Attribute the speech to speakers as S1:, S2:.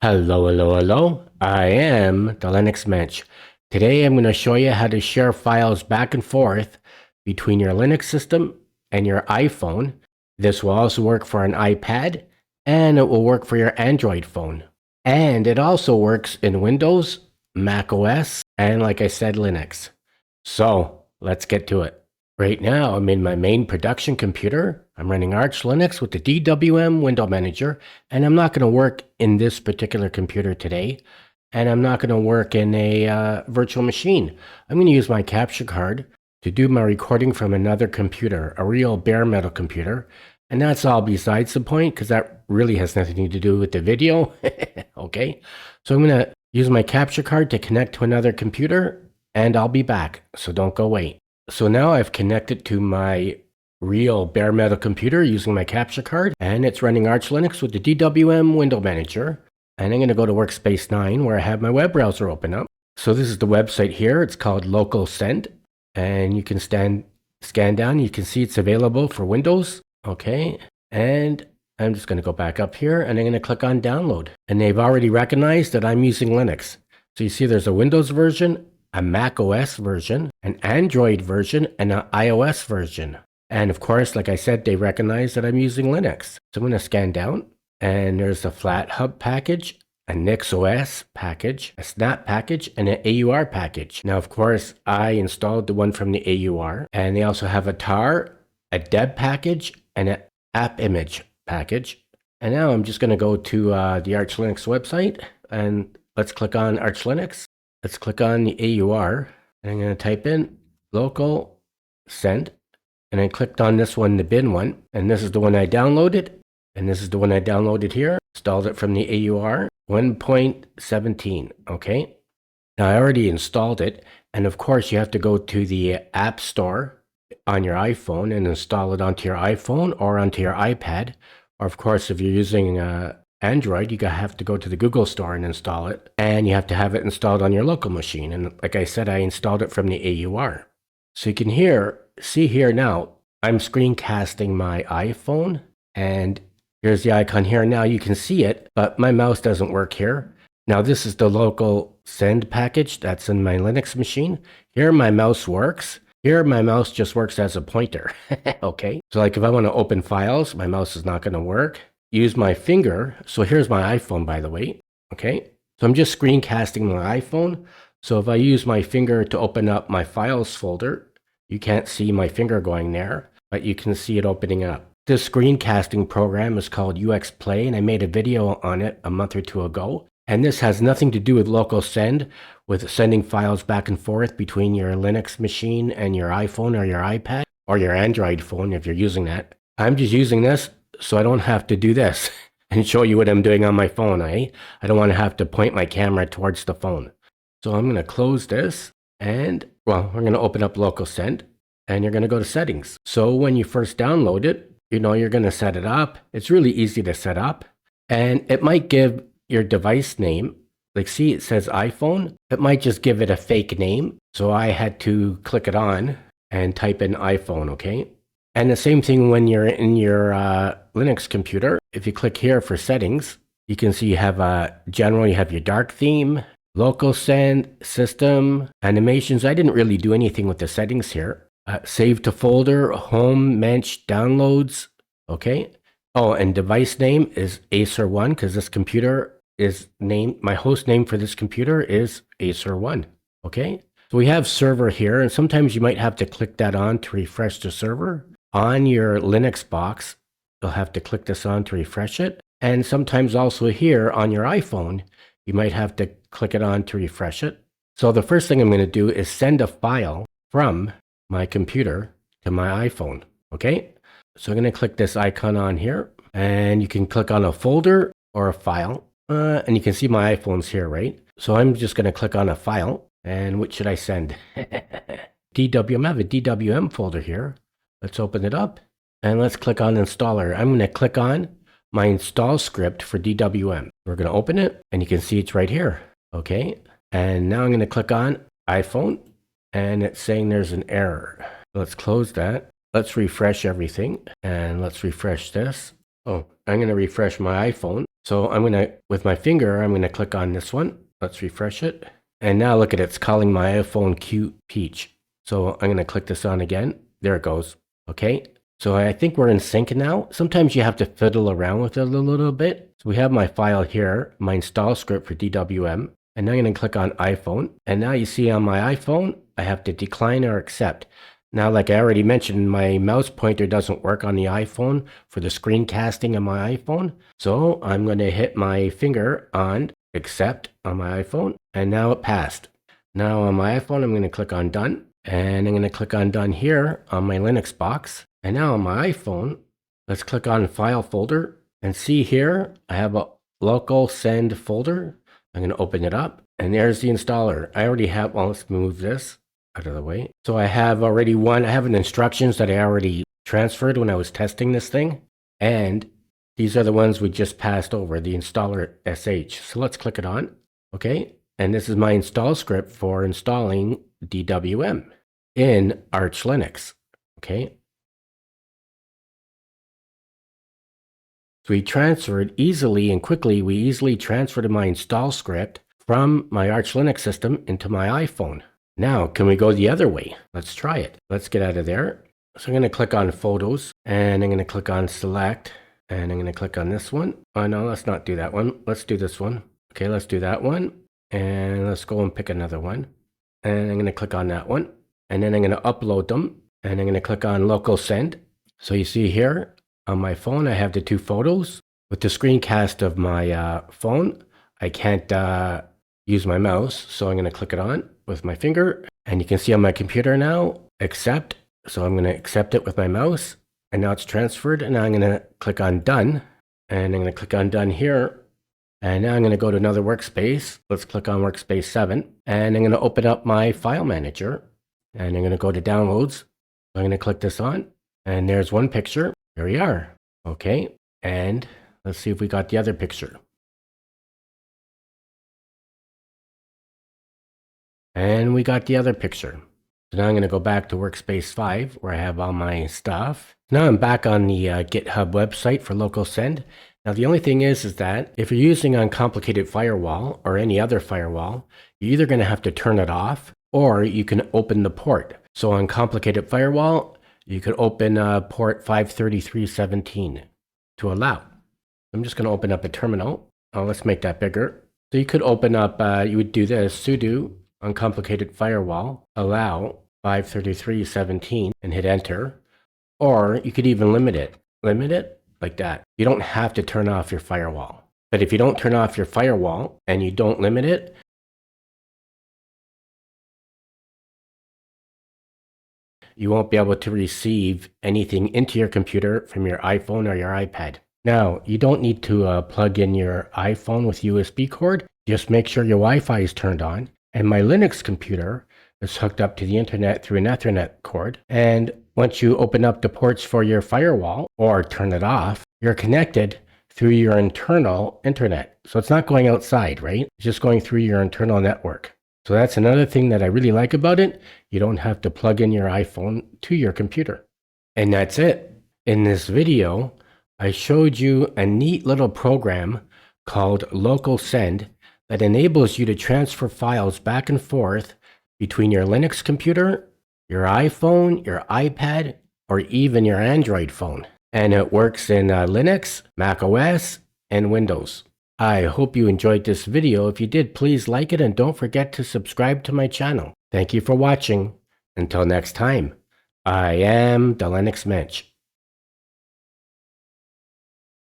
S1: Hello. I am the Linux Mench. Today I'm going to show you how to share files back and forth between your Linux system and your iPhone. This will also work for an iPad and it will work for your Android phone. And it also works in Windows, Mac OS, and like I said, Linux. So let's get to it. Right now, I'm in my main production computer. I'm running Arch Linux with the DWM window manager, and I'm not going to work in this particular computer today, and I'm not going to work in a virtual machine. I'm going to use my capture card to do my recording from another computer, a real bare metal computer, and that's all besides the point because that really has nothing to do with the video. Okay, so I'm going to use my capture card to connect to another computer, and I'll be back, so don't go away. So now I've connected to my real bare metal computer using my capture card, and it's running Arch Linux with the DWM window manager. And I'm going to go to workspace 9 where I have my web browser open up. So this is the website here. It's called Local Send, and you can scan down. You can see it's available for Windows. Okay, and I'm just going to go back up here and I'm going to click on download. And they've already recognized that I'm using Linux. So you see there's a Windows version, a Mac OS version, an Android version, and an iOS version. And of course, like I said, they recognize that I'm using Linux. So I'm going to scan down, and there's a FlatHub package, a NixOS package, a Snap package, and an AUR package. Now, of course, I installed the one from the AUR, and they also have a tar, a deb package, and an app image package. And now I'm just going to go to the Arch Linux website, and let's click on Arch Linux. Let's click on the AUR, and I'm going to type in local send, and I clicked on this one, the bin one, and this is the one I downloaded, and this is the one I downloaded here, installed it from the AUR 1.17, okay? Now I already installed it, and of course you have to go to the App Store on your iPhone and install it onto your iPhone or onto your iPad, or of course if you're using Android, you have to go to the Google Store and install it, and you have to have it installed on your local machine. And like I said, I installed it from the AUR. So you can see here now, I'm screencasting my iPhone, and here's the icon here. Now you can see it, but my mouse doesn't work here. Now this is the local send package that's in my Linux machine. Here my mouse works. Here my mouse just works as a pointer. Okay, so like if I want to open files, my mouse is not going to work. Use my finger. So here's my iPhone, by the way. Okay, so I'm just screencasting my iPhone. So if I use my finger to open up my files folder, you can't see my finger going there, but you can see it opening up. This screencasting program is called UX Play, and I made a video on it a month or two ago. And this has nothing to do with local send, with sending files back and forth between your Linux machine and your iPhone or your iPad or your Android phone if you're using that. I'm just using this so I don't have to do this and show you what I'm doing on my phone, I don't want to have to point my camera towards the phone. So I'm going to close this, and, well, we're going to open up local send, and you're going to go to settings. So when you first download it, you're going to set it up. It's really easy to set up, and it might give your device name, like see it says iPhone, it might just give it a fake name. So I had to click it on and type in iPhone, okay? And the same thing when you're in your Linux computer. If you click here for settings, you can see you have general, you have your dark theme, local send, system, animations. I didn't really do anything with the settings here. Save to folder, home, Mench, downloads, okay? Oh, and device name is Acer1 because this computer is named, my host name for this computer is Acer1, okay? So we have server here, and sometimes you might have to click that on to refresh the server. On your Linux box, you'll have to click this on to refresh it. And sometimes also here on your iPhone, you might have to click it on to refresh it. So the first thing I'm going to do is send a file from my computer to my iPhone, okay? So I'm going to click this icon on here, and you can click on a folder or a file, and you can see my iPhone's here, right? So I'm just going to click on a file, and what should I send? DWM, I have a DWM folder here. Let's open it up, and let's click on installer. I'm going to click on my install script for DWM. We're going to open it, and you can see it's right here, okay? And now I'm going to click on iPhone, and it's saying there's an error. Let's close that. Let's refresh everything, and let's refresh this. Oh, I'm going to refresh my iPhone. So with my finger, I'm gonna click on this one. Let's refresh it. And now look at it, it's calling my iPhone cute peach. So I'm gonna click this on again. There it goes. Okay. So I think we're in sync now. Sometimes you have to fiddle around with it a little bit. So we have my file here, my install script for DWM. And now I'm going to click on iPhone. And now you see on my iPhone, I have to decline or accept. Now, like I already mentioned, my mouse pointer doesn't work on the iPhone for the screencasting on my iPhone. So I'm going to hit my finger on accept on my iPhone. And now it passed. Now on my iPhone, I'm going to click on done. And I'm going to click on done here on my Linux box. And now on my iPhone, let's click on file folder and see here, I have a local send folder. I'm going to open it up and there's the installer. I already have, well, let's move this out of the way. So I have already I have an instructions that I already transferred when I was testing this thing. And these are the ones we just passed over, the installer SH. So let's click it on. Okay. And this is my install script for installing DWM in Arch Linux. Okay. So we transferred easily and quickly. We easily transferred my install script from my Arch Linux system into my iPhone. Now, can we go the other way? Let's try it. Let's get out of there. So I'm going to click on Photos and I'm going to click on Select and I'm going to click on this one. Oh no, let's not do that one. Let's do this one. Okay, let's do that one. And let's go and pick another one. And I'm going to click on that one. And then I'm going to upload them. And I'm going to click on Local Send. So you see here, on my phone, I have the two photos. With the screencast of my phone, I can't use my mouse, so I'm going to click it on with my finger. And you can see on my computer now, accept. So I'm going to accept it with my mouse. And now it's transferred. And now I'm going to click on Done. And I'm going to click on Done here. And now I'm going to go to another workspace. Let's click on Workspace 7. And I'm going to open up my file manager. And I'm going to go to Downloads. I'm going to click this on. And there's one picture. Here we are. Okay, and let's see if we got the other picture. And we got the other picture. So now I'm going to go back to Workspace 5 where I have all my stuff. Now I'm back on the GitHub website for local send. Now the only thing is that if you're using Uncomplicated Firewall or any other firewall, you're either going to have to turn it off or you can open the port. So on Complicated Firewall, you could open port 533.17 to allow. I'm just going to open up a terminal. Oh, let's make that bigger. So you could open up, you would do this, sudo uncomplicated firewall, allow 533.17 and hit enter. Or you could even limit it like that. You don't have to turn off your firewall. But if you don't turn off your firewall and you don't limit it, you won't be able to receive anything into your computer from your iPhone or your iPad. Now, you don't need to plug in your iPhone with USB cord. Just make sure your Wi-Fi is turned on. And my Linux computer is hooked up to the internet through an Ethernet cord. And once you open up the ports for your firewall or turn it off, you're connected through your internal internet. So it's not going outside, right? It's just going through your internal network. So that's another thing that I really like about it. You don't have to plug in your iPhone to your computer. And that's it. In this video, I showed you a neat little program called Local Send that enables you to transfer files back and forth between your Linux computer, your iPhone, your iPad, or even your Android phone. And it works in Linux, Mac OS, and Windows. I hope you enjoyed this video. If you did, please like it and don't forget to subscribe to my channel. Thank you for watching. Until next time, I am the Linux Mench.